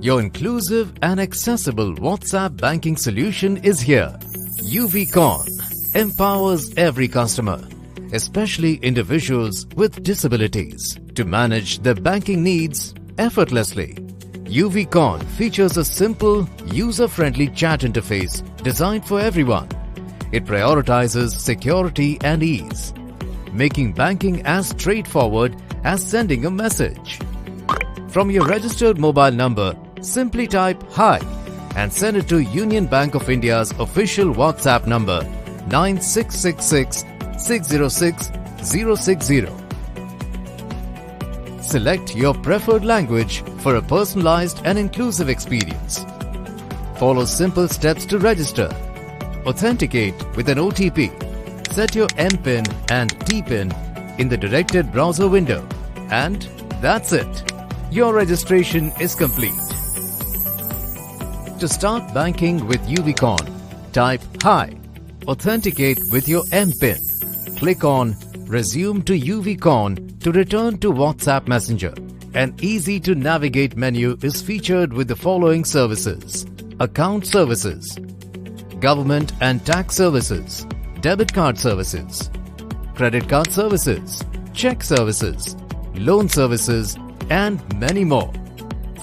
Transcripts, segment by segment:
Your inclusive and accessible WhatsApp banking solution is here. UVCon empowers every customer, especially individuals with disabilities, to manage their banking needs effortlessly. UVCon features a simple, user-friendly chat interface designed for everyone. It prioritizes security and ease, making banking as straightforward as sending a message. From your registered mobile number, simply type "Hi" and send it to Union Bank of India's official WhatsApp number 9666 606 060. Select your preferred language for a personalized and inclusive experience. Follow simple steps to register. Authenticate with an OTP. Set your MPIN and TPIN in the directed browser window. And that's it. Your registration is complete. To start banking with UVCon, type "Hi." Authenticate with your MPIN. Click on Resume to UVCon to return to WhatsApp Messenger. An easy-to-navigate menu is featured with the following services: account services, government and tax services, debit card services, credit card services, check services, loan services, and many more.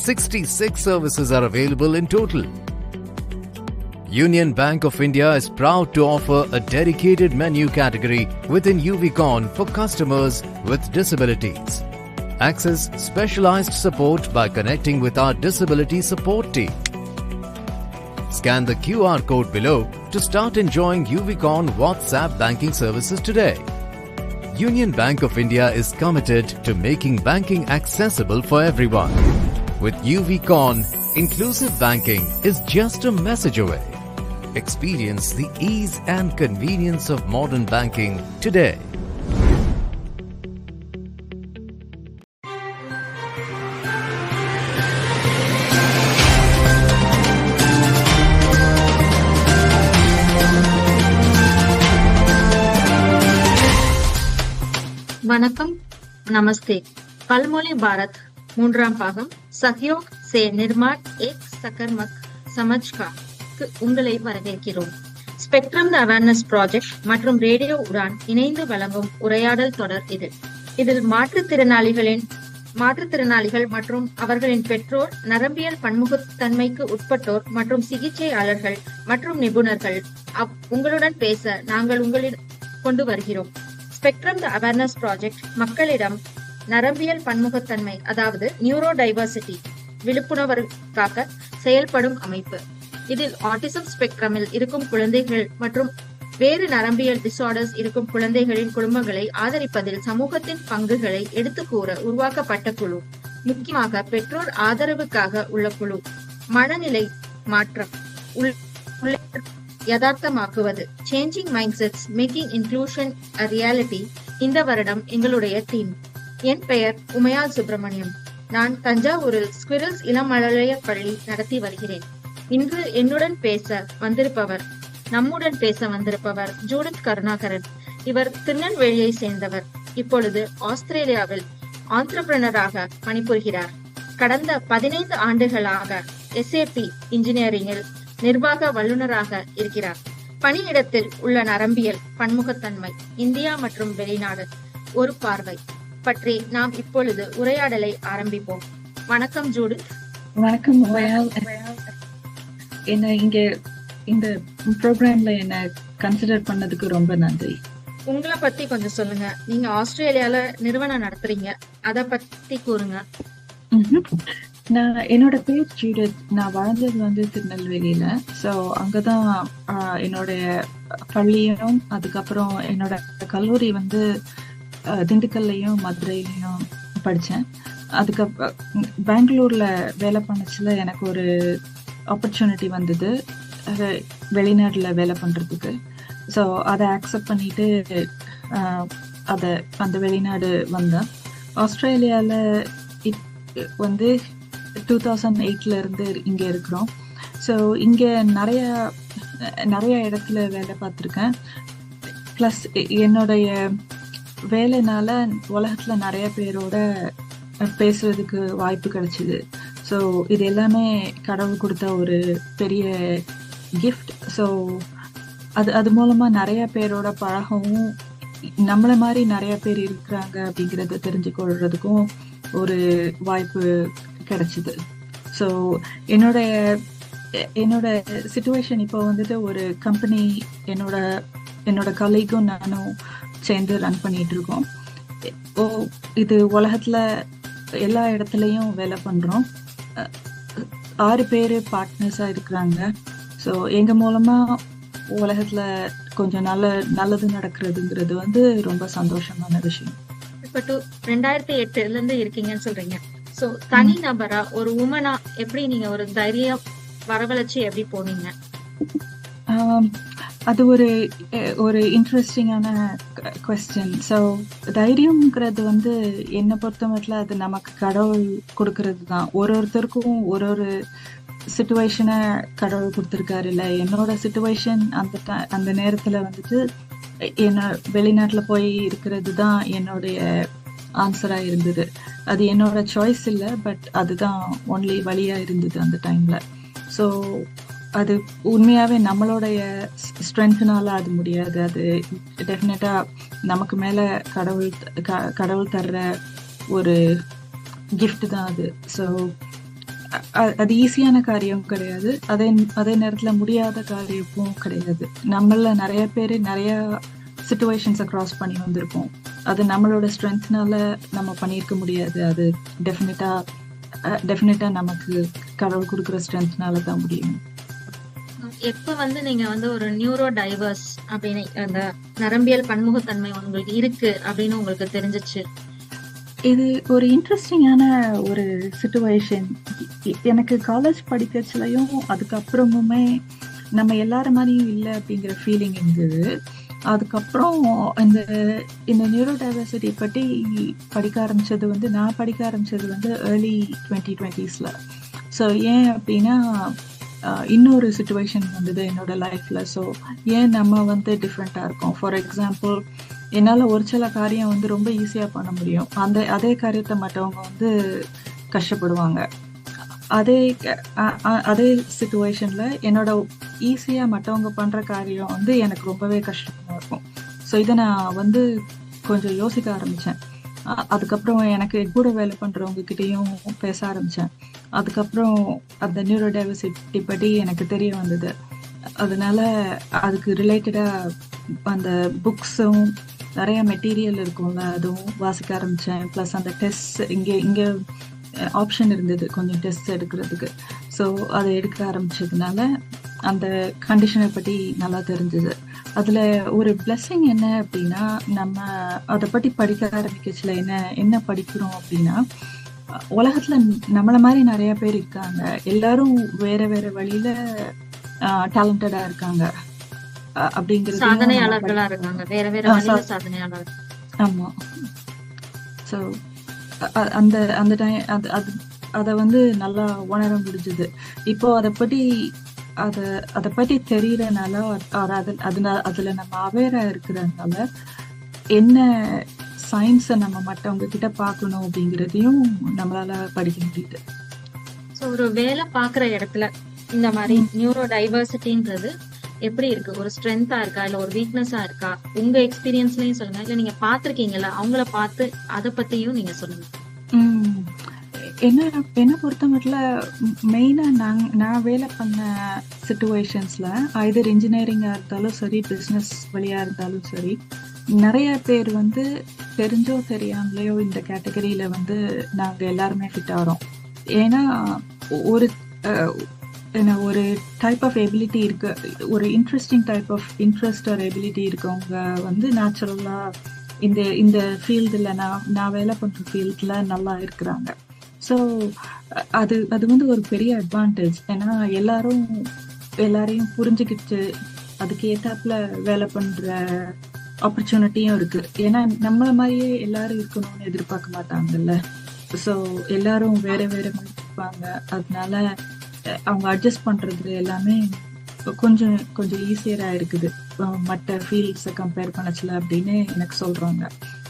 66 services are available in total. Union Bank of India is proud to offer a dedicated menu category within UVCon for customers with disabilities. Access specialized support by connecting with our disability support team. Scan the QR code below to start enjoying UVCon WhatsApp banking services today. Union Bank of India is committed to making banking accessible for everyone. With UVCon, inclusive banking is just a message away. Experience the ease and convenience of modern banking today. வணக்கம், நமஸ்தே. பல்மொழி பாரத் மூன்றாம் பாகம் சஹயோக் சே நிர்மாட் ஏக் சகர்மக் சமஜ்காக்கு உங்களை வரவேற்கிறோம். Spectrum தி awareness project மற்றும் radio Udan இணைந்து வழங்கும் உரையாடல் தொடர் இது. இதில் மாற்றுத்திறனாளிகள் மற்றும் அவர்களின் பெற்றோர், நரம்பியல் பன்முகத்தன்மைக்கு உட்பட்டோர் மற்றும் சிகிச்சையாளர்கள் மற்றும் நிபுணர்கள் உங்களுடன் பேச நாங்கள் உங்களிடம் கொண்டு வருகிறோம். ஸ்பெக்ட்ரம் தி அவேர்னஸ் ப்ராஜெக்ட் மக்களிடம் நரம்பியல் பன்முகத்தன்மை, அதாவது நியூரோ டைவர்சிட்டி விழிப்புணர்வுக்காக செயல்படும் அமைப்பு. இதில் ஆட்டிசம் ஸ்பெக்ட்ரமில் இருக்கும் குழந்தைகள் மற்றும் வேறு நரம்பியல் டிசார்டர்ஸ் இருக்கும் குழந்தைகளின் குடும்பங்களை ஆதரிப்பதில் சமூகத்தின் பங்குகளை எடுத்து கூற உருவாக்கப்பட்ட குழு. முக்கியமாக பெற்றோர் ஆதரவுக்காக உள்ள குழு. மனநிலை மாற்றம் யதார்த்தமாக்குவது, changing mindsets, making inclusion a reality இந்த வருடம் எங்களுடைய தீம். என் பெயர் உமையால் சுப்பிரமணியம். நான் தஞ்சாவூரில் ஸ்குவிரல்ஸ் இளமழலைய பள்ளி நடத்தி வருகிறேன். இன்று நம்முடன் பேச வந்திருப்பவர் ஜூடித் கருணாகரன். இவர் திருநெல்வேலியை சேர்ந்தவர். இப்பொழுது ஆஸ்திரேலியாவில் ஆந்திரபிரனராக பணிபுரிகிறார். கடந்த 15 ஆண்டுகளாக SAP இன்ஜினியரிங்கில் நிர்வாக வல்லுநராக இருக்கிறார். பணியிடத்தில் உள்ள நரம்பியல் பன்முகத்தன்மை, இந்தியா மற்றும் வெளிநாடு ஒரு பார்வை பற்றி நாம் இப்பொழுது உரையாடலை ஆரம்பிப்போம். வணக்கம் ஜூடித். வணக்கம். என்ன இங்க இந்த ப்ரோக்ராம்ல என்ன கன்சிடர் பண்ணதுக்கு ரொம்ப நன்றி. உங்களை பத்தி கொஞ்சம் சொல்லுங்க. நீங்க ஆஸ்திரேலியால நிறுவனம் நடத்துறீங்க, அத பத்தி கூறுங்க. என்னோட பேர் ஜூடித். நான் வளர்ந்தது திருநெல்வேலியில. ஸோ அங்கதான் என்னோடைய பள்ளியும், அதுக்கப்புறம் என்னோட கல்லூரி திண்டுக்கல்லையும் மதுரையிலையும் படித்தேன். அதுக்கப்புறம் பெங்களூர்ல வேலை பண்ணச்சுல எனக்கு ஒரு ஆப்பர்ச்சுனிட்டி வந்தது வெளிநாட்டுல வேலை பண்றதுக்கு. ஸோ அதை அக்செப்ட் பண்ணிட்டு அந்த வெளிநாடு வந்தேன். ஆஸ்திரேலியால 2008 இருந்து இங்க இருக்கிறோம். ஸோ இங்க நிறைய இடத்துல வேலை பார்த்துருக்கேன். ப்ளஸ் என்னுடைய வேலைனால உலகத்துல நிறைய பேரோட பேசுறதுக்கு வாய்ப்பு கிடைச்சிது. ஸோ ஸோ இது எல்லாமே கடவுள் கொடுத்த ஒரு பெரிய கிஃப்ட். ஸோ அது மூலமா நிறைய பேரோட பழகவும் நம்மள மாதிரி நிறைய பேர் இருக்கிறாங்க அப்படிங்கறத தெரிஞ்சுக்கொள்றதுக்கும் ஒரு வாய்ப்பு கிடைச்சிது. ஸோ என்னோட சிச்சுவேஷன் இப்போ வந்துட்டு ஒரு கம்பெனி என்னோட கலீக்கும் நானும் சேர்ந்து ரன் பண்ணிட்டு இருக்கோம். இது உலகத்துல எல்லா இடத்துலயும் வேலை பண்றோம். 6 பேரு பார்ட்னர்ஸா இருக்கிறாங்க. ஸோ எங்க மூலமா உலகத்துல கொஞ்சம் நல்லது நடக்கிறதுங்கிறது வந்து ரொம்ப சந்தோஷமான விஷயம். இப்ப 2008ல இருந்து இருக்கீங்கன்னு சொல்றீங்க. சோ தனி நபரா ஒரு உமனா எப்படி நீங்க ஒரு தைரியம் வரவழைச்சு எப்படி போனீங்க? அது ஒரு இன்ட்ரெஸ்டிங்கான கொஸ்டின். ஸோ தைரியம்ங்கிறது வந்து என்னை பொறுத்த மட்டும் அது நமக்கு கடவுள் கொடுக்கறது தான். ஒருத்தருக்கும் ஒரு சிச்சுவேஷனை கடவுள் கொடுத்துருக்காரு. இல்லை, என்னோட சிச்சுவேஷன் அந்த நேரத்துல வந்துட்டு என்ன வெளிநாட்டுல போய் இருக்கிறது தான் என்னுடைய ஆன்சரா இருந்தது. அது என்னோட சாய்ஸ் இல்லை, பட் அதுதான் ஒன்லி வழியா இருந்தது அந்த டைம்ல. ஸோ அது உண்மையாவே நம்மளுடைய ஸ்ட்ரென்த்னால அது முடியாது. அது டெஃபினட்டா நமக்கு மேல கடவுள் தர்ற ஒரு கிஃப்ட் தான் அது. ஸோ அது ஈஸியான காரியம் கிடையாது, அதே நேரத்துல முடியாத காரியமும் கிடையாது. நம்மள நிறைய பேர் நிறைய சிச்சுவேஷன்ஸை கிராஸ் பண்ணி வந்திருப்போம். அது நம்மளோட ஸ்ட்ரென்த்னால நம்ம பண்ணியிருக்க முடியாது. அது டெஃபினட்டா நமக்கு கடவுள் கொடுக்குற ஸ்ட்ரென்த்னால தான் முடியும். எப்ப வந்து நீங்க வந்து ஒரு நியூரோ டைவர்ஸ் அப்படின்னு அந்த நரம்பியல் பன்முகத்தன்மை உங்களுக்கு இருக்கு அப்படின்னு உங்களுக்கு தெரிஞ்சிச்சு? இது ஒரு இன்ட்ரெஸ்டிங்கான ஒரு சிச்சுவேஷன். எனக்கு காலேஜ் படிக்கச்சுலையும் அதுக்கப்புறமுமே நம்ம எல்லாரும் மாதிரியும் இல்லை அப்படிங்கிற ஃபீலிங் இருந்தது. அதுக்கப்புறம் இந்த நியூரோ டைவர்சிட்டி பற்றி நான் படிக்க ஆரம்பிச்சது வந்து ஏர்லி 2020s. ஸோ ஏன் அப்படின்னா இன்னொரு சிச்சுவேஷன் வந்தது என்னோட லைஃப்ல. ஸோ ஏன் நம்ம வந்து டிஃப்ரெண்டா இருக்கோம். ஃபார் எக்ஸாம்பிள், என்னால் ஒரு சில காரியம் வந்து ரொம்ப ஈஸியாக பண்ண முடியும். அதே காரியத்தை மற்றவங்க வந்து கஷ்டப்படுவாங்க. அதே சிச்சுவேஷன்ல என்னோட ஈஸியாக மற்றவங்க பண்ற காரியம் வந்து எனக்கு ரொம்பவே கஷ்டமா இருக்கும். ஸோ இதை நான் வந்து கொஞ்சம் யோசிக்க ஆரம்பிச்சேன். அதுக்கப்புறம் எனக்கு கூட வேலை பண்றவங்க கிட்டேயும் பேச ஆரம்பிச்சேன். அதுக்கப்புறம் அந்த நியூரோ டைவர்சிட்டி பற்றி எனக்கு தெரிய வந்தது. அதனால அதுக்கு ரிலேட்டடா அந்த புக்ஸும் நிறைய மெட்டீரியல் இருக்கும்ல, அதுவும் வாசிக்க ஆரம்பிச்சேன். ப்ளஸ் அந்த டெஸ்ட் இங்கே ஆப்ஷன் இருந்தது கொஞ்சம் டெஸ்ட் எடுக்கிறதுக்கு. ஸோ அதை எடுக்க ஆரம்பிச்சதுனால அந்த கண்டிஷனை பற்றி நல்லா தெரிஞ்சது. அதுல ஒரு பிளெஸிங் என்ன அப்படின்னா, நம்ம அதை பற்றி படிக்க ஆரம்பிக்கச்சுல என்ன படிக்கிறோம் அப்படின்னா, உலகத்துல நம்மள மாதிரி நிறைய பேர் இருக்காங்க. எல்லாரும் வேற வேற வழியில டேலண்டடா இருக்காங்க அப்படிங்கிறது. சாதனையாளர்களா இருக்காங்க, வேற வேற வழியில சாதனையாளர். ஆமா. ஸோ அந்த டைம் அதை வந்து நல்லா உணர முடிஞ்சது. இப்போ அதை பற்றி தெரியறதுனால, அதுல நம்ம அவேரா இருக்கிறதுனால என்ன சயின்ஸை நம்ம மற்றவங்க கிட்ட பார்க்கணும் அப்படிங்கிறதையும் நம்மளால படிக்க முடியுது. ஸோ ஒரு வேலை பார்க்குற இடத்துல இந்த மாதிரி நியூரோ டைவர்சிட்டின்றது எப்படி இருக்கு? ஒரு ஸ்ட்ரென்த்தா இருக்கா, இல்ல ஒரு வீக்னஸா இருக்கா? உங்க எக்ஸ்பீரியன்ஸ்லயும் சொல்லுங்க, இல்ல நீங்க பாத்திருக்கீங்களா, அவங்கள பார்த்து அதை பத்தியும் நீங்க சொல்லுங்க. என்ன பொறுத்த மட்டும் மெயினா நான் வேலை பண்ண சிச்சுவேஷன்ஸ்ல ஐதர் இன்ஜினியரிங்கா இருந்தாலும் சரி, பிசினஸ் வழியா இருந்தாலும் சரி, நிறைய பேர் வந்து தெரிஞ்சோ தெரியாமலையோ இந்த கேட்டகரியில வந்து நாங்க எல்லாருமே ஃபிட் ஆகிறோம். ஏன்னா ஒரு டைப் ஆஃப் எபிலிட்டி இருக்கு, ஒரு interesting type of interest or ability இருக்கவங்க வந்து நேச்சுரலா இந்த ஃபீல்டுல நான் வேலை பண்ற ஃபீல்ட்ல நல்லா இருக்கிறாங்க. ஸோ அது வந்து ஒரு பெரிய அட்வான்டேஜ். ஏன்னா எல்லாரையும் புரிஞ்சுக்கிட்டு அதுக்கு ஏத்தாப்புல வேலை பண்ற ஆப்பர்ச்சுனிட்டியும் இருக்கு. ஏன்னா நம்மள மாதிரியே எல்லாரும் இருக்கணும்னு எதிர்பார்க்க மாட்டாங்கல்ல. ஸோ எல்லாரும் வேற வேற மாதிரி இருப்பாங்க. அதனால அவங்க அட்ஜஸ்ட் பண்றது எல்லாமே கொஞ்சம் ஈஸியரா இருக்குது மற்ற ஃபீல்ட்ஸை கம்பேர் பண்ணச்சுல அப்படின்னு எனக்கு சொல்றாங்க,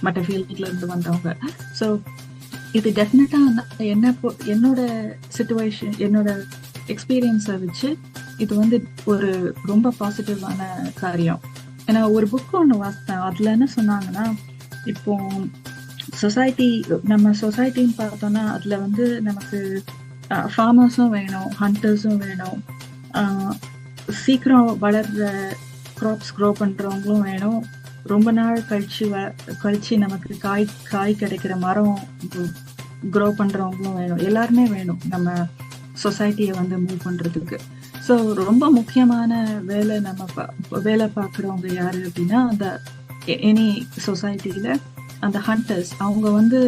மற்ற ஃபீல்ட்ல இருந்து வந்தவங்க. ஸோ இது டெஃபினட்டா என்னோட சிச்சுவேஷன், என்னோட எக்ஸ்பீரியன்ஸை வச்சு இது வந்து ஒரு ரொம்ப பாசிட்டிவான காரியம். ஏன்னா ஒரு புக் ஒன்று வாசித்தேன், அதுல என்ன சொன்னாங்கன்னா, இப்போ சொசைட்டி, நம்ம சொசைட்டின்னு பார்த்தோம்னா அதுல வந்து நமக்கு ஃபார்மர்ஸும் வேணும், ஹண்டர்ஸும் வேணும், சீக்கிரம் வளர்ற க்ராப்ஸ் க்ரோ பண்றவங்களும் வேணும், ரொம்ப நாள் கழிச்சு நமக்கு காய் கிடைக்கிற மரம் க்ரோ பண்றவங்களும் வேணும், எல்லாருமே வேணும் நம்ம சொசைட்டியை வந்து மூவ் பண்றதுக்கு. ஸோ ரொம்ப முக்கியமான வேலை, நம்ம வேலை பார்க்குறவங்க யாரு அப்படின்னா, அந்த எனி சொசைட்டியில அந்த ஹண்டர்ஸ். அவங்க வந்து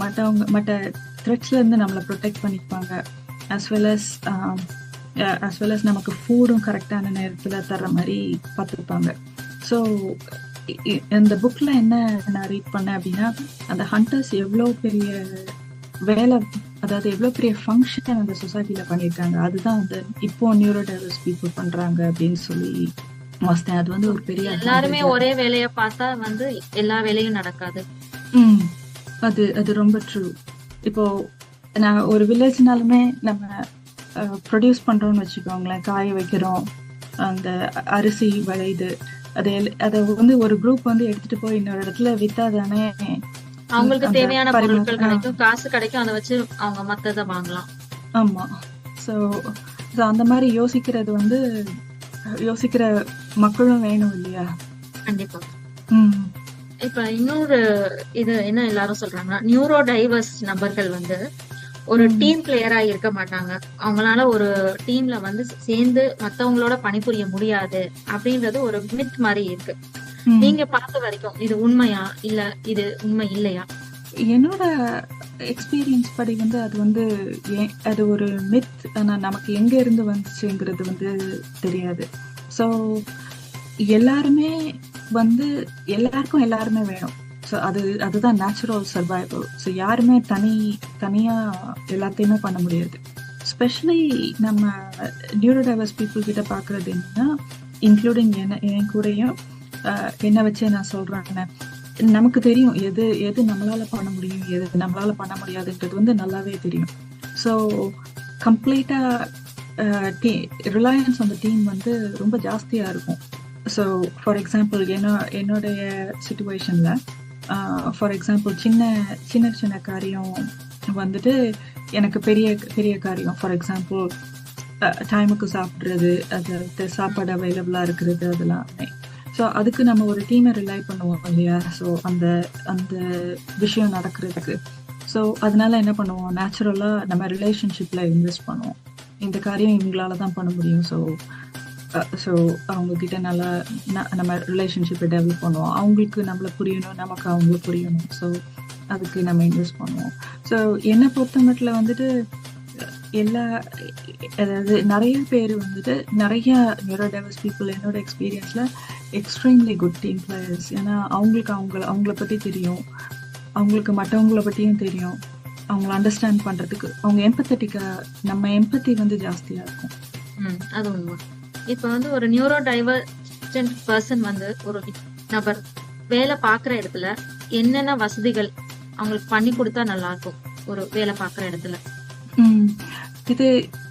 மற்ற த்ரெட்ஸ்ல இருந்து நம்மளை ப்ரொடெக்ட் பண்ணிப்பாங்க, as well as நமக்கு ஃபுட்டும் கரெக்டான நேரத்துல தர்ற மாதிரி பார்த்துருப்பாங்க. ஸோ இந்த புக்ல என்ன நான் ரீட் பண்ணேன் அப்படின்னா, அந்த ஹண்டர்ஸ் எவ்வளோ பெரிய வேலை, அதாவது எவ்வளவு பெரிய ஃபங்க்ஷன் அந்த சொசைட்டில பண்ணிருக்காங்க, அதுதான் வந்து இப்போ நியூரோ டைவர்ஸ் பீப்புள் பண்றாங்க அப்படின்னு சொல்லி வாசித்தேன். அது வந்து ஒரு பெரிய, எல்லாருமே ஒரே வேலையை பார்த்தா வந்து எல்லா வேலையும் நடக்காது. அது ரொம்ப ட்ரூ. இப்போ நான் ஒரு வில்லேஜ்னாலுமே நம்ம ப்ரொடியூஸ் பண்றோம்னு வச்சுக்கோங்களேன், காய வைக்கிறோம், அந்த அரிசி விளையுது, அதை வந்து ஒரு குரூப் வந்து எடுத்துட்டு போய் இன்னொரு இடத்துல வித்தா தானே அவங்களுக்கு தேவையான பொருட்கள் கிடைக்கும், காசு கிடைக்கும், அதை வச்சு அவங்க மத்தத வாங்கலாம். ஆமா. சோ அந்த மாதிரி யோசிக்கிற மக்களும் வேணும் இல்லையா? கண்டிப்பா. இப்ப இன்னொரு இது என்ன எல்லாரும் சொல்றாங்கன்னா, நியூரோ டைவர்ஸ் நபர்கள் வந்து ஒரு டீம் பிளேயரா இருக்க மாட்டாங்க, அவங்களால ஒரு டீம்ல வந்து சேர்ந்து மத்தவங்களோட பணிபுரிய முடியாது அப்படின்றது ஒரு மித் மாதிரி இருக்கு. நீங்க பார்த்த வரைக்கும் இது உண்மையா, இல்ல இது உண்மை இல்லையா? என்னோட எக்ஸ்பீரியன்ஸ் படி வந்து அது ஒரு மித். ஆனா நமக்கு எங்க இருந்து வந்துச்சுங்கிறது வந்து தெரியாது. ஸோ எல்லாருக்கும் எல்லாருமே வேணும். ஸோ அதுதான் நேச்சுரல் சர்வைவல். ஸோ யாருமே தனியா எல்லாத்தையுமே பண்ண முடியாது. ஸ்பெஷலி நம்ம நியூரோ டைவர்ஸ் பீப்புள் கிட்ட பாக்குறது என்னன்னா, இன்க்ளூடிங் என் கூடயும் என்ன வச்சு நான் சொல்றேன், நமக்கு தெரியும் எது நம்மளால பண்ண முடியும், எது நம்மளால பண்ண முடியாதுன்றது வந்து நல்லாவே தெரியும். ஸோ கம்ப்ளீட்டா ரிலையன்ஸ் அந்த டீம் வந்து ரொம்ப ஜாஸ்தியா இருக்கும். ஸோ ஃபார் எக்ஸாம்பிள் என்னுடைய சிச்சுவேஷன்ல, ஃபார் எக்ஸாம்பிள் சின்ன காரியம் வந்துட்டு எனக்கு பெரிய பெரிய காரியம். ஃபார் எக்ஸாம்பிள் டைமுக்கு சாப்பிட்றது, அது சாப்பாடு அவைலபிளா இருக்கிறது, அதெல்லாமே. ஸோ அதுக்கு நம்ம ஒரு டீமை ரிலை பண்ணுவோம் இல்லையா? ஸோ அந்த விஷயம் நடக்கிறதுக்கு. ஸோ அதனால என்ன பண்ணுவோம், நேச்சுரலாக நம்ம ரிலேஷன்ஷிப்பில் இன்வெஸ்ட் பண்ணுவோம். இந்த காரியம் இவங்களால தான் பண்ண முடியும். ஸோ அவங்கக்கிட்ட நல்லா நம்ம ரிலேஷன்ஷிப்பை டெவலப் பண்ணுவோம். அவங்களுக்கு நம்மளை புரியணும், நமக்கு அவங்களுக்கு புரியணும். ஸோ அதுக்கு நம்ம இன்வெஸ்ட் பண்ணுவோம். ஸோ என்னை பொறுத்த மட்டும் வந்துட்டு அதாவது நிறைய பேர் வந்துட்டு நிறைய நியூரோ டைவர்ஸ் பீப்புள் என்னோட எக்ஸ்பீரியன்ஸ்ல எக்ஸ்ட்ரீம்லி குட் டீம் பிளேயர்ஸ். ஏன்னா அவங்களுக்கு அவங்கள பத்தி தெரியும், அவங்களுக்கு மற்றவங்கள பத்தியும் தெரியும், அவங்கள அண்டர்ஸ்டாண்ட் பண்றதுக்கு அவங்க எம்பத்தட்டிக்கா, நம்ம எம்பத்தி வந்து ஜாஸ்தியா இருக்கும். அது உண்மை. இப்ப வந்து ஒரு நியூரோ டைவர்ஜென்ட் பர்சன் வந்து ஒரு நபர் வேலை பார்க்குற இடத்துல என்னென்ன வசதிகள் அவங்களுக்கு பண்ணி கொடுத்தா நல்லா இருக்கும் ஒரு வேலை பார்க்குற இடத்துல?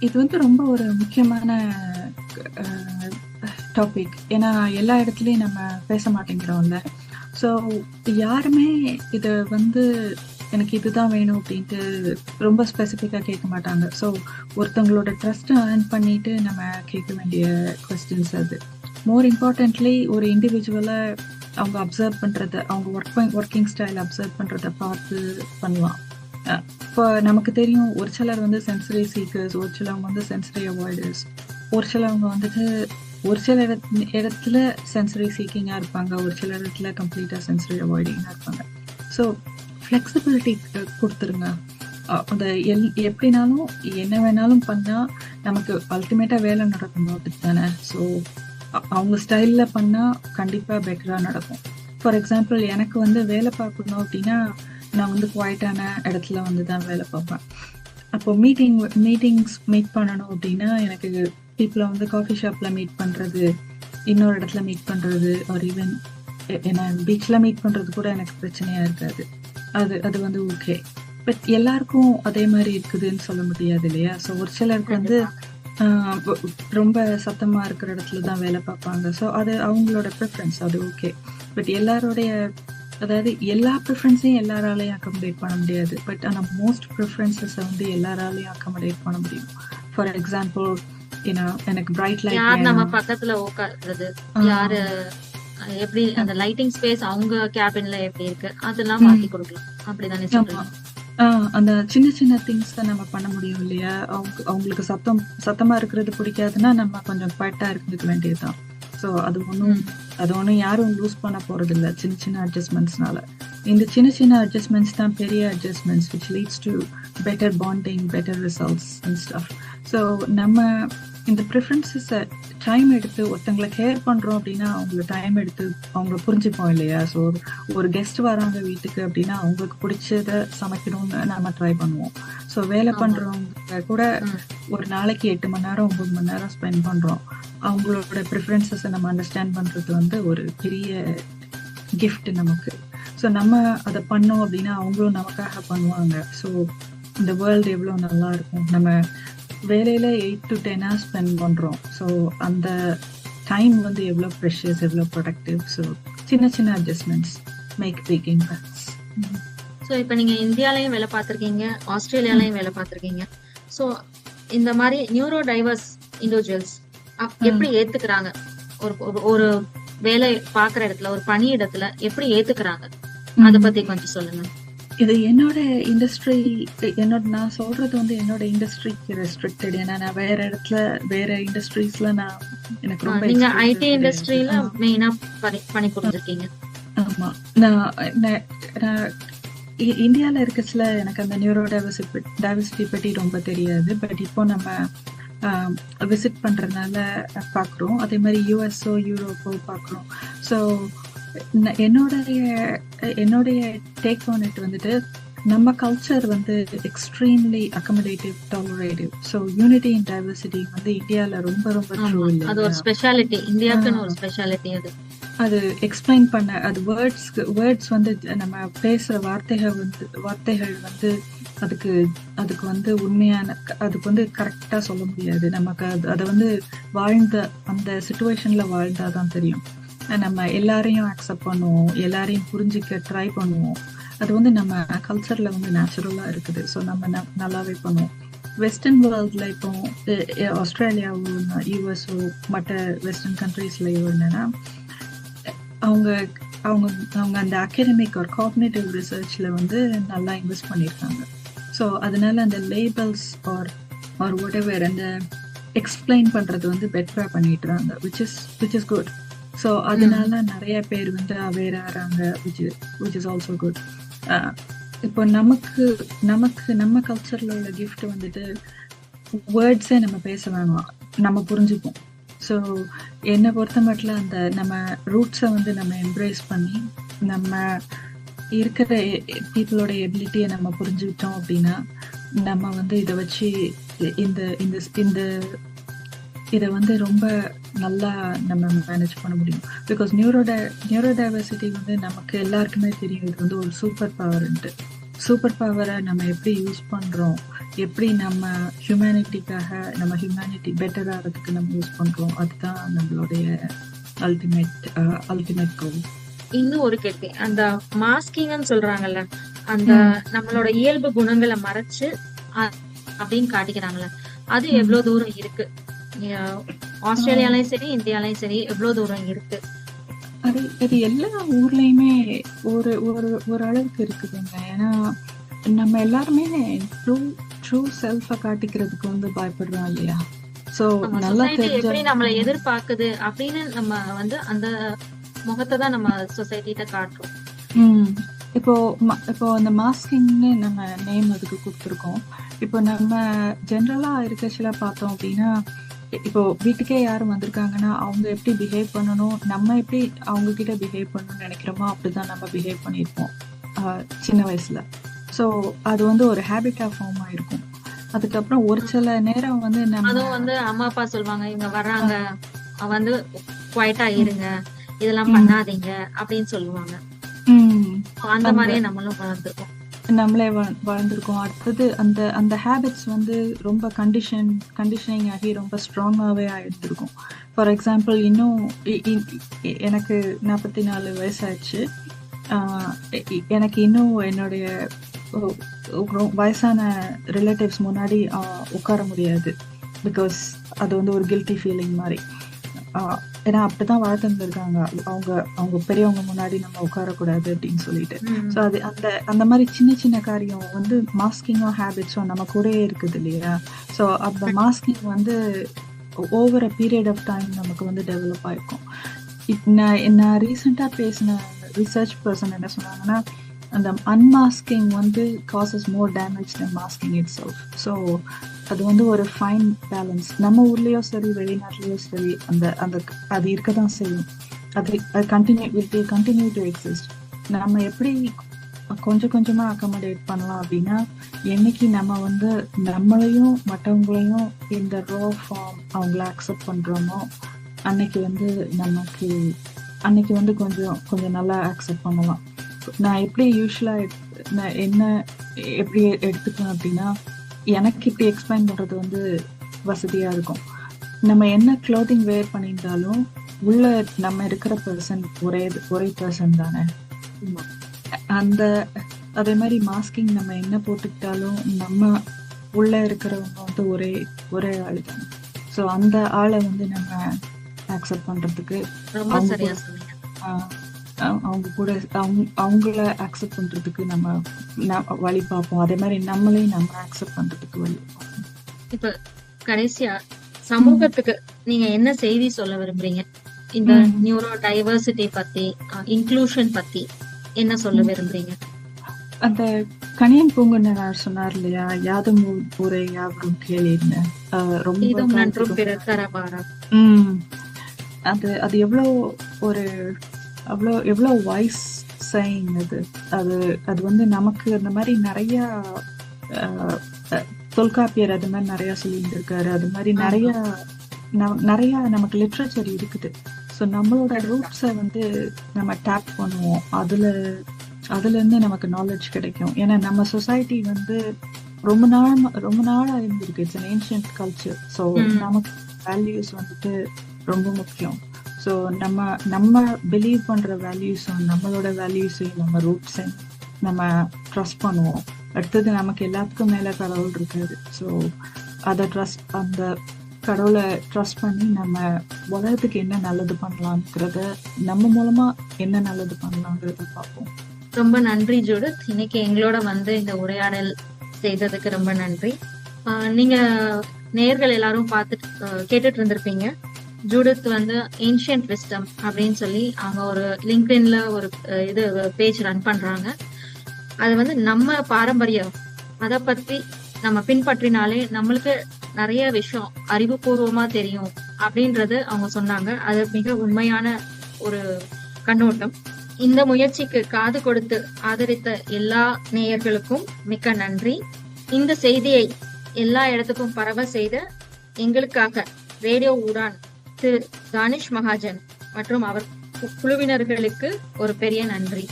இது வந்து ரொம்ப ஒரு முக்கியமான டாபிக். ஏன்னா எல்லா இடத்துலயும் நம்ம பேச மாட்டேங்கிறோம்ல. ஸோ யாருமே இதை வந்து எனக்கு இதுதான் வேணும் அப்படின்ட்டு ரொம்ப ஸ்பெசிஃபிக்காக கேட்க மாட்டாங்க. ஸோ ஒருத்தவங்களோட ட்ரஸ்ட்டை ஏர்ன் பண்ணிட்டு நம்ம கேட்க வேண்டிய கொஸ்டின்ஸ் அது. மோர் இம்பார்ட்டன்ட்லி ஒரு இண்டிவிஜுவலை அவங்க அப்சர்வ் பண்ணுறத, அவங்க ஒர்க்கிங் ஸ்டைல் அப்சர்வ் பண்ணுறத பார்த்து பண்ணலாம். இப்போ நமக்கு தெரியும், ஒரு சிலர் வந்து சென்சரி சீக்கர்ஸ், ஒரு சிலவங்க வந்து சென்சரி அவாய்டர்ஸ், ஒரு சிலவங்க வந்துட்டு ஒரு சில இடத்துல சென்சரி சீக்கிங்காக இருப்பாங்க, ஒரு சில இடத்துல கம்ப்ளீட்டாக சென்சரி அவாய்டிங்காக இருப்பாங்க. ஸோ ஃப்ளெக்சிபிலிட்டி கொடுத்துருங்க. அந்த எப்படினாலும் என்ன வேணாலும் பண்ணால் நமக்கு அல்டிமேட்டாக வேலை நடக்கணும், அப்படி தானே? ஸோ அவங்க ஸ்டைலில் பண்ணால் கண்டிப்பாக பெட்டராக நடக்கும். ஃபார் எக்ஸாம்பிள் எனக்கு வந்து வேலை பார்க்கணும் அப்படின்னா நான் வந்து குவாய்ட்டான இடத்துல வந்து தான் வேலை பார்ப்பேன். அப்போ மீட்டிங்ஸ் மீட் பண்ணணும் அப்படின்னா எனக்கு பீப்புளை வந்து காஃபி ஷாப்பில் மீட் பண்ணுறது, இன்னொரு இடத்துல மீட் பண்ணுறது, ஒரு ஈவன் என்ன பீச்சில் மீட் பண்ணுறது கூட எனக்கு பிரச்சனையாக இருக்காது. அது வந்து ஓகே. பட் எல்லாருக்கும் அதே மாதிரி இருக்குதுன்னு சொல்ல முடியாது இல்லையா? ஸோ ஒரு சிலருக்கு வந்து ரொம்ப சத்தமா இருக்கிற இடத்துல தான் வேலை பார்ப்பாங்க. ஸோ அது அவங்களோட ப்ரிஃபரன்ஸ், அது ஓகே. பட் எல்லாருடைய, அதாவது எல்லா ப்ரிஃபரன்ஸையும் எல்லாராலையும் அக்கமடேட் பண்ண முடியாது. பட் ஆனால் மோஸ்ட் ப்ரிஃபரன்சஸை வந்து எல்லாராலையும் அக்கமடேட் பண்ண முடியும். ஃபார் எக்ஸாம்பிள், எனக்கு பிரைட் லைட் யார் நம்ம பக்கத்துல உட்கார்றது, யாரு எப்படி அந்த லைட்டிங் ஸ்பேஸ் அவங்க கேபின்ல எப்படி இருக்கு அதெல்லாம் மாத்தி கொடுக்கலாம். அப்படிதானே சொல்றீங்க? அந்த சின்ன சின்ன திங்ஸ் தான் நம்ம பண்ண முடியும் இல்லையா? அவங்களுக்கு சத்தமா இருக்கிறது பிடிக்காதுன்னா நம்ம கொஞ்சம் குவைட்டா இருந்துக்க வேண்டியதுதான். ஸோ அது ஒன்றும் யாரும் லூஸ் பண்ண போறது இல்லை சின்ன சின்ன அட்ஜஸ்ட்மெண்ட்ஸ்னால. இந்த சின்ன சின்ன அட்ஜஸ்ட்மெண்ட்ஸ் தான் பெரிய adjustments which leads to better bonding, better results and stuff. So நம்ம இந்த ப்ரிஃபரன்ஸஸை டைம் எடுத்து ஒருத்தங்களை கேர் பண்ணுறோம் அப்படின்னா அவங்கள டைம் எடுத்து அவங்கள புரிஞ்சுப்போம் இல்லையா? ஸோ ஒரு கெஸ்ட் வராங்க வீட்டுக்கு அப்படின்னா அவங்களுக்கு பிடிச்சத சமைக்கணும்னு நம்ம ட்ரை பண்ணுவோம். ஸோ வேலை பண்ணுறவங்க கூட ஒரு நாளைக்கு 8 மணி நேரம் 9 மணி நேரம் ஸ்பெண்ட் பண்ணுறோம். அவங்களோட ப்ரிஃபரன்ஸஸை நம்ம அண்டர்ஸ்டாண்ட் பண்ணுறது வந்து ஒரு பெரிய கிஃப்ட் நமக்கு. ஸோ நம்ம அதை பண்ணோம் அப்படின்னா அவங்களும் நமக்காக பண்ணுவாங்க. ஸோ இந்த வேர்ல்டு எவ்வளோ நல்லா இருக்கும். நம்ம வேலையில 8 to 10 hours ஸ்பெண்ட் பண்றோம். ஸோ அந்த டைம் வந்து எவ்வளோ ப்ரெஷியஸ், எவ்வளோ ப்ரொடக்டிவ். ஸோ சின்ன சின்ன adjustments make big impacts. So இப்போ நீங்க இந்தியாலையும் வேலை பார்த்துருக்கீங்க, ஆஸ்திரேலியாலையும் வேலை பார்த்துருக்கீங்க. ஸோ இந்த மாதிரி நியூரோ டைவர்ஸ் இண்டிவிஜுவல்ஸ் எப்படி ஏத்துக்கிறாங்க? ஒரு வேலை பார்க்குற இடத்துல, ஒரு பணி இடத்துல எப்படி ஏத்துக்கிறாங்க? அதை பத்தி கொஞ்சம் சொல்லுங்க. இது என்னோட இண்டஸ்ட்ரி, நான் சொல்றது வந்து என்னோட இண்டஸ்ட்ரிக்கு ரெஸ்ட்ரிக்டட். ஏன்னா நான் வேற இடத்துல வேற இண்டஸ்ட்ரீஸ்ல எனக்கு ரொம்ப நீங்க ஐடி இண்டஸ்ட்ரியில மெயினா பணி புரிஞ்சிருக்கீங்க. ஆமா, நான் இந்தியால இருக்கச்சுல எனக்கு அந்த நியூரோ டைவர்சிட்டி பற்றி ரொம்ப தெரியாது. பட் இப்போ நம்ம விசிட் பண்றதுனால பாக்குறோம். அதே மாதிரி யூஎஸ்ஓ யூரோப்போ பாக்குறோம். ஸோ என்னுடைய டேக் ஆன் இட் வந்துட்டு, நம்ம கல்ச்சர் வந்து extremely accommodative, tolerative. So unity in diversity வந்து இந்தியால ரொம்ப ரொம்ப ட்ரூ இல்லை. அது ஒரு ஸ்பெஷாலிட்டி, இந்தியாவுக்குன்னு ஒரு ஸ்பெஷாலிட்டி. அது எக்ஸ்பிளைன் பண்ண, அது வேர்ட்ஸ் வந்து நம்ம பேசுற வார்த்தைகள் வந்து அதுக்கு வந்து உண்மையான, அதுக்கு வந்து கரெக்டா சொல்ல முடியாது. நமக்கு அதை வந்து வாழ்ந்த அந்த சிச்சுவேஷன்ல வாழ்ந்தாதான் தெரியும். நம்ம எல்லாரையும் அக்செப்ட் பண்ணுவோம், எல்லாரையும் புரிஞ்சுக்க ட்ரை பண்ணுவோம். அது வந்து நம்ம கல்ச்சர்ல வந்து நேச்சுரலா இருக்குது. ஸோ நம்ம நல்லாவே பண்ணுவோம். வெஸ்டர்ன் வேர்ல்ட்ல இப்போ ஆஸ்திரேலியாவோ யூஎஸ்ஓ மற்ற வெஸ்டர்ன் கண்ட்ரீஸ்லயோ என்னன்னா, அவங்க அந்த அகாடமிக் ஒரு காக்னிட்டிவ் ரிசர்ச்ல வந்து நல்லா இன்வெஸ்ட் பண்ணியிருக்காங்க. ஸோ அதனால அந்த லேபிள்ஸ் ஆர் whatever அந்த எக்ஸ்பிளைன் பண்றது வந்து பெட்டரா பண்ணிட்டுறாங்க, which is good. ஸோ அதனால நிறைய பேர் வந்து அவேர் ஆகிறாங்க, which is also good. இப்போ நம்ம கல்ச்சர்ல உள்ள கிஃப்ட் வந்துட்டு வேர்ட்ஸே நம்ம பேச வேணாம், நம்ம புரிஞ்சுப்போம். ஸோ என்னை பொறுத்த மட்டும் அந்த நம்ம ரூட்ஸை வந்து நம்ம எம்ப்ரேஸ் பண்ணி நம்ம இருக்கிற பீப்புளோட எபிலிட்டியை நம்ம புரிஞ்சுக்கிட்டோம் அப்படின்னா நம்ம வந்து இதை வச்சு இதை வந்து ரொம்ப நல்லா நம்ம மேனேஜ் பண்ண முடியும். பிகாஸ் நியூரோ டைவர்சிட்டி வந்து நமக்கு எல்லாருக்குமே தெரியும், இது வந்து ஒரு சூப்பர் பவர்ன்ட்டு. சூப்பர் பவரை நம்ம எப்படி யூஸ் பண்றோம், எப்படி நம்ம ஹியூமனிட்டி பெட்டர் ஆகிறதுக்கு நம்ம யூஸ் பண்றோம், அதுதான் நம்மளுடைய அல்டிமேட் கோல். இன்னும் ஒரு கேள்வி, அந்த மாஸ்கிங்னு சொல்றாங்கல்ல, அந்த நம்மளோட இயல்பு குணங்களை மறைச்சு அப்படின்னு காட்டிக்கிறாங்கல்ல, அது எவ்வளவு தூரம் இருக்கு? ஆஸ்திரேலியாலையும் சரி இந்தியாலையும் சரி எவ்வளவு தூரம் இருக்கு? அது எல்லா ஊர்லயுமே ஒரு அளவுக்கு இருக்குதுங்க. ஏன்னா நம்ம எல்லாருமே ட்ரூ செல்ஃப காட்டிக்கிறதுக்கு வந்து பயப்படுறோம் இல்லையா? சோ நல்லா எப்படி நம்மளை எதிர்பார்க்குது அப்படின்னு நம்ம வந்து அந்த முகத்தை தான் நம்ம சொசைட்டிட்ட காட்டுறோம். இப்போ அந்த மாஸ்கிங்னு நம்ம நேம் அதுக்கு கொடுத்துருக்கோம். இப்போ நம்ம ஜென்ரலா இருக்கச்சுல பார்த்தோம் அப்படின்னா, இப்போ வீட்டுக்கே யாரும் வந்திருக்காங்கன்னா அவங்க எப்படி பிஹேவ் பண்ணணும், நம்ம எப்படி அவங்க கிட்ட பிஹேவ் பண்ணணும்னு நினைக்கிறோமோ அப்படிதான் நம்ம பிஹேவ் பண்ணியிருப்போம் சின்ன வயசுல. ஸோ அது வந்து ஒரு ஹேபிட்டா ஃபார்ம் ஆயிருக்கும். அதுக்கப்புறம் ஒரு சில நேரம் வந்து அதுவும் வந்து அம்மா அப்பா சொல்லுவாங்க, இவங்க வர்றாங்க வந்து குவைட்டா இருங்க, இதெல்லாம் பண்ணாதீங்க அப்படின்னு சொல்லுவாங்க. அந்த மாதிரியே நம்மளும் வளர்ந்துருக்கோம். நம்மளே வாழ்ந்திருக்கோம். அடுத்தது அந்த ஹேபிட்ஸ் வந்து ரொம்ப கண்டிஷனிங் ஆகி ரொம்ப ஸ்ட்ராங்காகவே ஆயிருந்திருக்கும். ஃபார் எக்ஸாம்பிள், இன்னும் எனக்கு 44 வயசாச்சு. எனக்கு இன்னும் என்னுடைய வயசான ரிலேட்டிவ்ஸ் முன்னாடி உட்கார முடியாது. பிகாஸ் அது வந்து ஒரு கில்ட்டி ஃபீலிங் மாதிரி. ஏன்னா அப்படிதான் வளர்த்துருந்துருக்காங்க. அவங்க பெரியவங்க முன்னாடி நம்ம உட்காரக்கூடாது அப்படின்னு சொல்லிட்டு. ஸோ அது அந்த மாதிரி சின்ன சின்ன காரியம் வந்து மாஸ்கிங்கும் ஹேபிட்ஸும் நம்ம கூடயே இருக்குது இல்லையா? ஸோ அந்த மாஸ்கிங் வந்து over a period of time நமக்கு வந்து டெவலப் ஆயிருக்கும். நான் ரீசெண்டாக பேசின ரிசர்ச் பர்சன் என்ன சொன்னாங்கன்னா, அந்த அன்மாஸ்கிங் வந்து causes more damage then masking it self. So அது வந்து ஒரு ஃபைன் பேலன்ஸ். நம்ம ஊர்லேயோ சரி வெளிநாட்டிலேயோ சரி அது இருக்க தான் செய்யும். அது கண்டினியூ டு எக்ஸிஸ்ட். நம்ம எப்படி கொஞ்சம் கொஞ்சமாக அக்கமடேட் பண்ணலாம் அப்படின்னா, என்னைக்கு நம்ம வந்து நம்மளையும் மற்றவங்களையும் இந்த ரோ ஃபார்ம் அவங்கள அக்செப்ட் பண்ணுறோமோ அன்னைக்கு வந்து கொஞ்சம் நல்லா அக்செப்ட் பண்ணலாம். நான் எப்படி யூஸ்வலாக நான் எப்படி எடுத்துப்பேன் அப்படின்னா, எனக்கு இப்படி எக்ஸ்பிளைன் பண்ணுறது வந்து வசதியாக இருக்கும். நம்ம என்ன க்ளோத்திங் வேர் பண்ணியிருந்தாலும் உள்ள நம்ம இருக்கிற பர்சன் ஒரே பர்சன் தானே. அதே மாதிரி மாஸ்கிங் நம்ம என்ன போட்டுக்கிட்டாலும் நம்ம உள்ள இருக்கிறவங்க வந்து ஒரே ஆள் தானே. ஸோ அந்த ஆளை வந்து நம்ம அக்செப்ட் பண்ணுறதுக்கு அவங்க கூட அவங்கள அக்செப்ட் பண்றதுக்கு நம்ம வழி பார்ப்போம். அதே மாதிரி நம்மளையும் நம்ம அக்செப்ட் பண்றதுக்கு வழி பார்ப்போம். இப்ப கடைசியா சமூகத்துக்கு நீங்க என்ன செய்தி சொல்ல விரும்புறீங்க? இந்த நியூரோ டைவர்சிட்டி பத்தி, இன்க்ளூஷன் பத்தி என்ன சொல்ல விரும்புறீங்க? அந்த கணியன் பூங்குன்றனார் சொன்னார் இல்லையா, யாதும் ஊரே யாவரும் கேளீர்னு. ரொம்ப நன்றும் பிறர் தரவாரா. அது எவ்வளோ வாய்ஸ் சைன் அது வந்து நமக்கு அந்த மாதிரி நிறைய தொல்காப்பியர் அது மாதிரி நிறைய சொல்லிட்டு இருக்காரு. அது மாதிரி நிறைய நமக்கு லிட்ரேச்சர் இருக்குது. ஸோ நம்மளோட ரூட்ஸை வந்து நம்ம டேப் பண்ணுவோம். அதுல இருந்து நமக்கு நாலேஜ் கிடைக்கும். ஏன்னா நம்ம சொசைட்டி வந்து ரொம்ப நாளா இருந்திருக்கு. It's an ancient culture. So நமக்கு வேல்யூஸ் வந்துட்டு ரொம்ப முக்கியம். ஸோ நம்ம பிலீவ் பண்ற வேல்யூஸும் நம்மளோட வேல்யூஸையும் நம்ம ரூட்ஸையும் நம்ம ட்ரஸ்ட் பண்ணுவோம். அடுத்தது நமக்கு எல்லாத்துக்கும் மேல கடவுள் இருக்காது. ஸோ அந்த கடவுளை ட்ரஸ்ட் பண்ணி நம்ம உலகத்துக்கு என்ன நல்லது பண்ணலாம்ங்கிறத, நம்ம மூலமா என்ன நல்லது பண்ணலாங்கிறத பார்ப்போம். ரொம்ப நன்றி ஜூடித். இன்னைக்கு எங்களோட வந்து இந்த உரையாடல் செய்ததுக்கு ரொம்ப நன்றி. நீங்க நேயர்கள் எல்லாரும் கேட்டுட்டு இருந்திருப்பீங்க. ஜூடித் வந்து ஏன்ஷியன்ட் விஸ்டம் அப்படின்னு சொல்லி அவங்க ஒரு லிங்க்டின்ல ஒரு பேஜ் ரன் பண்றாங்க. அது வந்து நம்ம பாரம்பரியம் அதை பத்தி நம்ம பின்பற்றினாலே நம்மளுக்கு நிறைய விஷயம் அறிவுபூர்வமா தெரியும் அப்படின்றது அவங்க சொன்னாங்க. அது மிக உண்மையான ஒரு கண்ணோட்டம். இந்த முயற்சிக்கு காது கொடுத்து ஆதரித்த எல்லா நேயர்களுக்கும் மிக்க நன்றி. இந்த செய்தியை எல்லா இடத்துக்கும் பரவ செய்த எங்களுக்காக ரேடியோ ஊடான் திரு தானிஷ் மகாஜன் மற்றும் அவர் குழுவினர்களுக்கு ஒரு பெரிய நன்றி.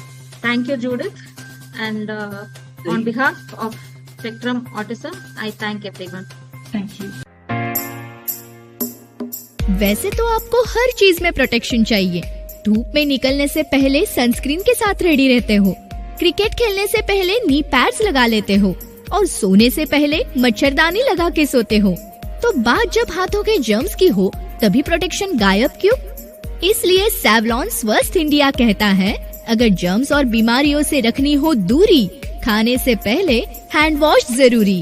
Thank you Judith. And on behalf of Spectrum Autism, I thank everyone. Thank you. वैसे तो आपको हर चीज में प्रोटेक्शन चाहिए. धूप में निकलने से पहले सनस्क्रीन के साथ रेडी रहते हो, क्रिकेट खेलने से पहले नी पैड्स लगा लेते हो और सोने से पहले मच्छरदानी लगा के सोते हो. तो बात जब हाथों के जर्म्स की हो तभी प्रोटेक्शन गायब क्यों? इसलिए सेवलॉन स्वस्थ इंडिया कहता है, अगर जर्म्स और बीमारियों से रखनी हो दूरी, खाने से पहले हैंड वॉश जरूरी.